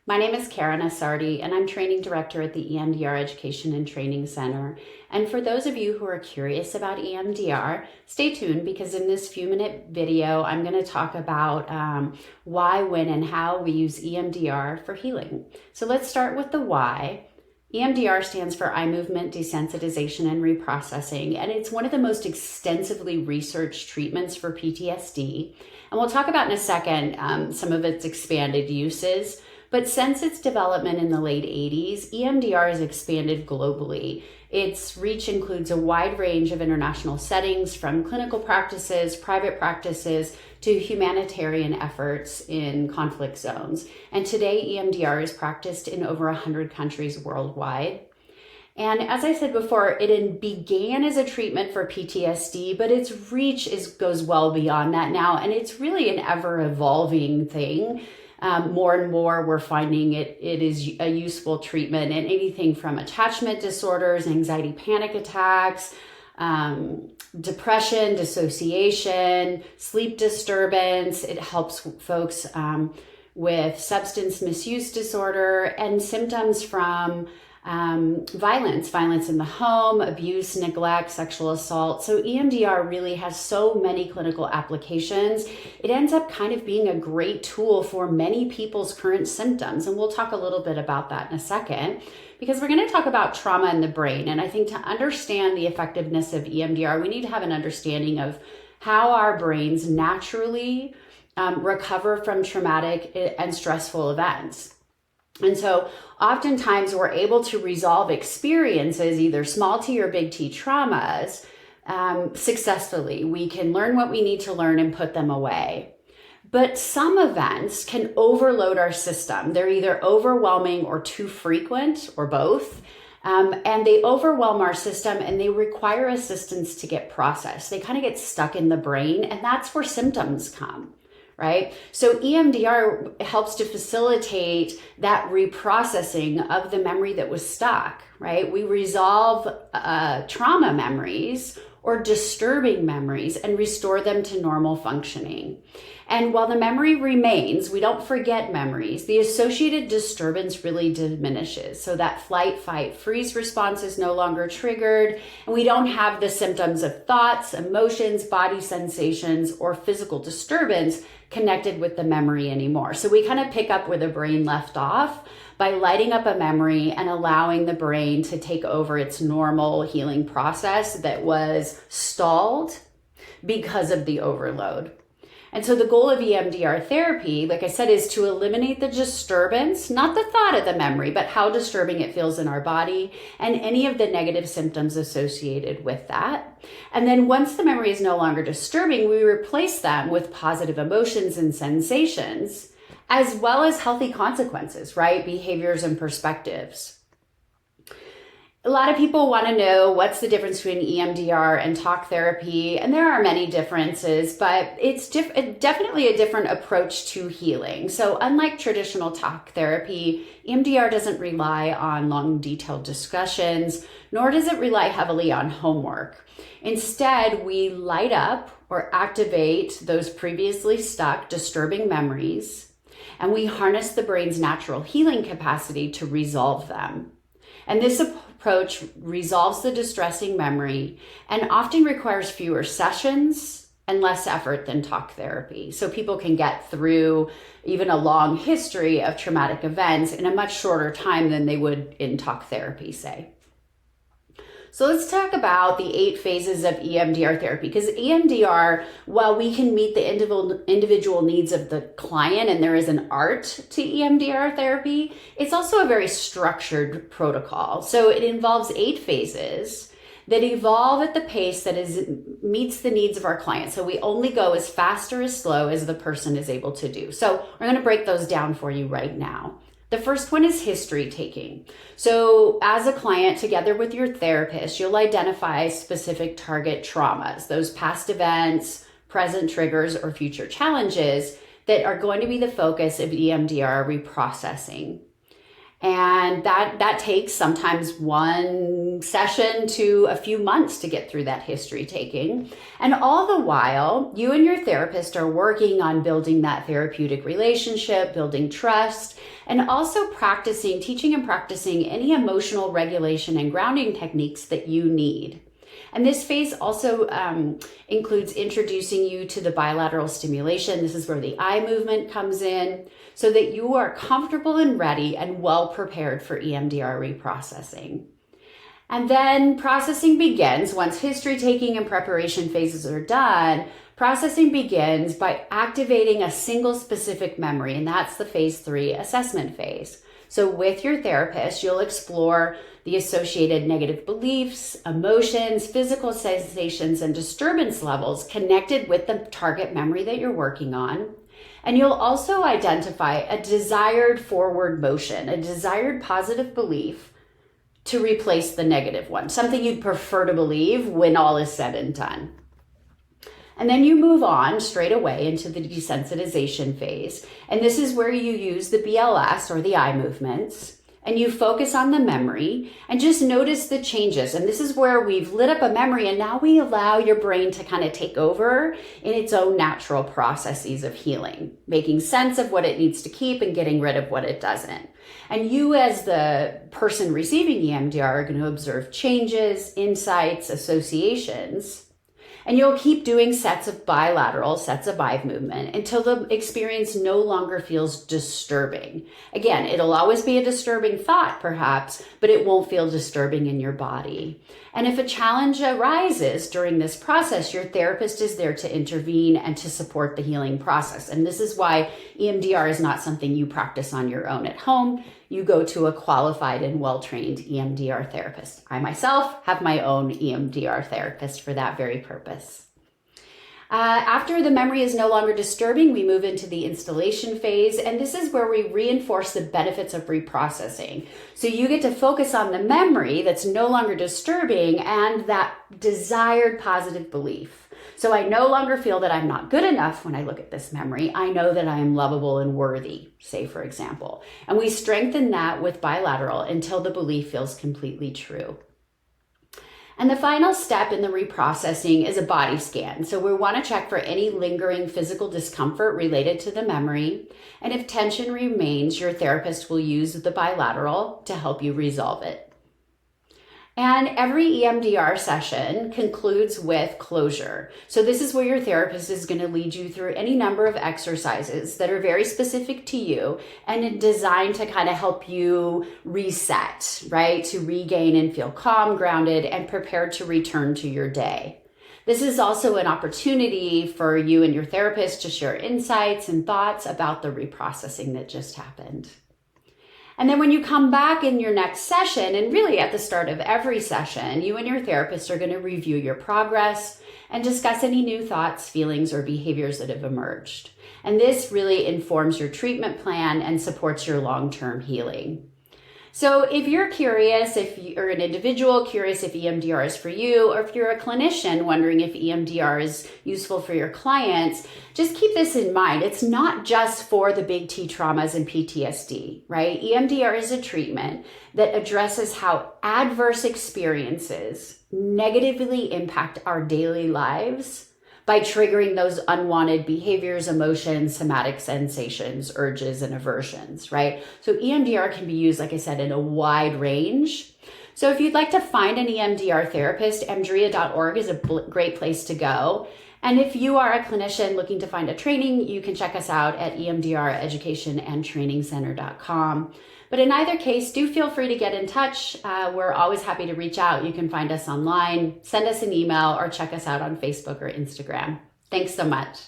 My name is Karen Asardi, and I'm Training Director at the EMDR Education and Training Center. And for those of you who are curious about EMDR, stay tuned because in this few-minute video, I'm going to talk about why, when, and how we use EMDR for healing. So let's start with the why. EMDR stands for eye movement desensitization and reprocessing, and it's one of the most extensively researched treatments for PTSD. And we'll talk about in a second some of its expanded uses. But since its development in the late 80s, EMDR has expanded globally. Its reach includes a wide range of international settings, from clinical practices, private practices, to humanitarian efforts in conflict zones. And today, EMDR is practiced in over 100 countries worldwide. And as I said before, it began as a treatment for PTSD, but its reach goes well beyond that now, and it's really an ever-evolving thing. More and more, we're finding it is a useful treatment in anything from attachment disorders, anxiety, panic attacks, depression, dissociation, sleep disturbance. It helps folks with substance misuse disorder and symptoms from violence in the home, abuse, neglect, sexual assault. So EMDR really has so many clinical applications. It ends up kind of being a great tool for many people's current symptoms. And we'll talk a little bit about that in a second, because we're going to talk about trauma in the brain. And I think to understand the effectiveness of EMDR, we need to have an understanding of how our brains naturally recover from traumatic and stressful events. And so oftentimes we're able to resolve experiences, either small t or big T traumas, successfully. We can learn what we need to learn and put them away. But some events can overload our system. They're either overwhelming or too frequent, or both. And they overwhelm our system and they require assistance to get processed. They kind of get stuck in the brain, and that's where symptoms come. Right? So EMDR helps to facilitate that reprocessing of the memory that was stuck, right? We resolve trauma memories or disturbing memories and restore them to normal functioning. And while the memory remains, we don't forget memories, the associated disturbance really diminishes. So that flight, fight, freeze response is no longer triggered, and we don't have the symptoms of thoughts, emotions, body sensations, or physical disturbance connected with the memory anymore. So we kind of pick up where the brain left off by lighting up a memory and allowing the brain to take over its normal healing process that was stalled because of the overload. And so the goal of EMDR therapy, like I said, is to eliminate the disturbance, not the thought of the memory, but how disturbing it feels in our body and any of the negative symptoms associated with that. And then once the memory is no longer disturbing, we replace them with positive emotions and sensations, as well as healthy consequences, right? Behaviors and perspectives. A lot of people want to know what's the difference between EMDR and talk therapy, and there are many differences, but it's definitely a different approach to healing. So unlike traditional talk therapy, EMDR doesn't rely on long, detailed discussions, nor does it rely heavily on homework. Instead, we light up or activate those previously stuck, disturbing memories, and we harness the brain's natural healing capacity to resolve them. And this approach resolves the distressing memory and often requires fewer sessions and less effort than talk therapy. So people can get through even a long history of traumatic events in a much shorter time than they would in talk therapy, say. So let's talk about the 8 phases of EMDR therapy, because EMDR, while we can meet the individual needs of the client, and there is an art to EMDR therapy, it's also a very structured protocol. So it involves 8 phases that evolve at the pace that meets the needs of our client. So we only go as fast or as slow as the person is able to do. So we're going to break those down for you right now. The first one is history taking. So as a client, together with your therapist, you'll identify specific target traumas, those past events, present triggers, or future challenges that are going to be the focus of EMDR reprocessing. And that takes sometimes one session to a few months to get through that history taking. And all the while, you and your therapist are working on building that therapeutic relationship, building trust, and also teaching and practicing any emotional regulation and grounding techniques that you need. And this phase also includes introducing you to the bilateral stimulation. This is where the eye movement comes in, so that you are comfortable and ready and well prepared for EMDR reprocessing. And then processing begins. Once history taking and preparation phases are done, processing begins by activating a single specific memory, and that's the phase 3 assessment phase. So with your therapist, you'll explore the associated negative beliefs, emotions, physical sensations, and disturbance levels connected with the target memory that you're working on. And you'll also identify a desired forward motion, a desired positive belief to replace the negative one, something you'd prefer to believe when all is said and done. And then you move on straight away into the desensitization phase. And this is where you use the BLS, or the eye movements, and you focus on the memory and just notice the changes. And this is where we've lit up a memory, and now we allow your brain to kind of take over in its own natural processes of healing, making sense of what it needs to keep and getting rid of what it doesn't. And you, as the person receiving EMDR, are going to observe changes, insights, associations. And you'll keep doing sets of eye movement until the experience no longer feels disturbing. Again, it'll always be a disturbing thought, perhaps, but it won't feel disturbing in your body. And if a challenge arises during this process, your therapist is there to intervene and to support the healing process. And this is why EMDR is not something you practice on your own at home. You go to a qualified and well-trained EMDR therapist. I myself have my own EMDR therapist for that very purpose. After the memory is no longer disturbing, we move into the installation phase, and this is where we reinforce the benefits of reprocessing. So you get to focus on the memory that's no longer disturbing and that desired positive belief. So I no longer feel that I'm not good enough when I look at this memory. I know that I am lovable and worthy, say, for example. And we strengthen that with bilateral until the belief feels completely true. And the final step in the reprocessing is a body scan. So we want to check for any lingering physical discomfort related to the memory. And if tension remains, your therapist will use the bilateral to help you resolve it. And every EMDR session concludes with closure. So this is where your therapist is going to lead you through any number of exercises that are very specific to you and designed to kind of help you reset, right? To regain and feel calm, grounded, and prepared to return to your day. This is also an opportunity for you and your therapist to share insights and thoughts about the reprocessing that just happened. And then when you come back in your next session, and really at the start of every session, you and your therapist are going to review your progress and discuss any new thoughts, feelings, or behaviors that have emerged. And this really informs your treatment plan and supports your long-term healing. So if you're curious, if you're an individual curious if EMDR is for you, or if you're a clinician wondering if EMDR is useful for your clients, just keep this in mind. It's not just for the big T traumas and PTSD, right? EMDR is a treatment that addresses how adverse experiences negatively impact our daily lives by triggering those unwanted behaviors, emotions, somatic sensations, urges, and aversions, right? So EMDR can be used, like I said, in a wide range. So if you'd like to find an EMDR therapist, emdria.org is a great place to go. And if you are a clinician looking to find a training, you can check us out at emdreducationandtrainingcenter.com. But in either case, do feel free to get in touch. We're always happy to reach out. You can find us online, send us an email, or check us out on Facebook or Instagram. Thanks so much.